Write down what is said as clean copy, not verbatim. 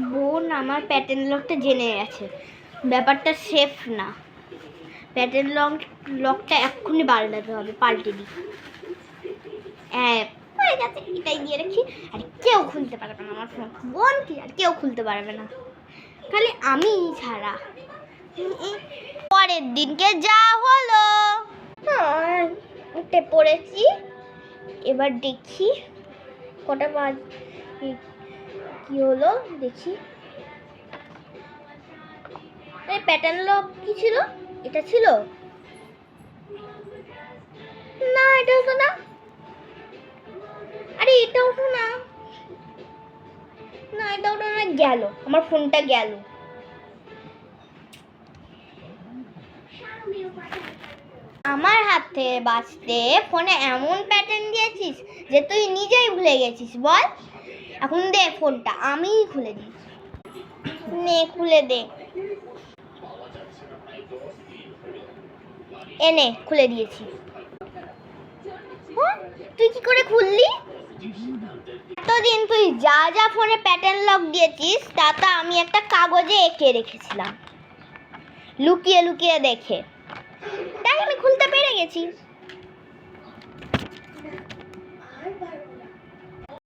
বোন আমার প্যাটার্ন লকটা জেনে গেছে, ব্যাপারটা সেফ না। প্যাটার্ন লকটা এক্ষুনি পাল্টাতে হবে, পাল্টে দিই। হ্যাঁ হয়ে গেছে, এটাই দিয়ে রাখি। আর কেউ খুলতে পারবে না আমার ফোন, বোন কি আর কেউ খুলতে পারবে না, খালি আমি ছাড়া। পরের দিনকে যা হলো, উঠে পড়েছি। এবার দেখি কটা বাজ কি হলো দেখি। এই প্যাটার্ন লক কি ছিল? এটা ছিল না, এটা হতো না। আরে এটাও তো না, না এটাও তো না, গেল আমার ফোনটা গেল। আমার হাত থেকে বাঁচতে ফোনে এমন প্যাটার্ন দিয়েছিস যে তুই নিজেই ভুলে গেছিস। বল এখন দে ফোনটা, আমিই খুলে দিই। নে খুলে দে, এনে খুলে দিয়েছি। তুই কি করে খুললি? এতদিন তুই যা যা ফোনে প্যাটার্ন লক দিয়েছিস তা আমি একটা কাগজে এঁকে রেখেছিলাম, লুকিয়ে লুকিয়ে দেখে, তাই আমি খুলতে পেরে গেছি।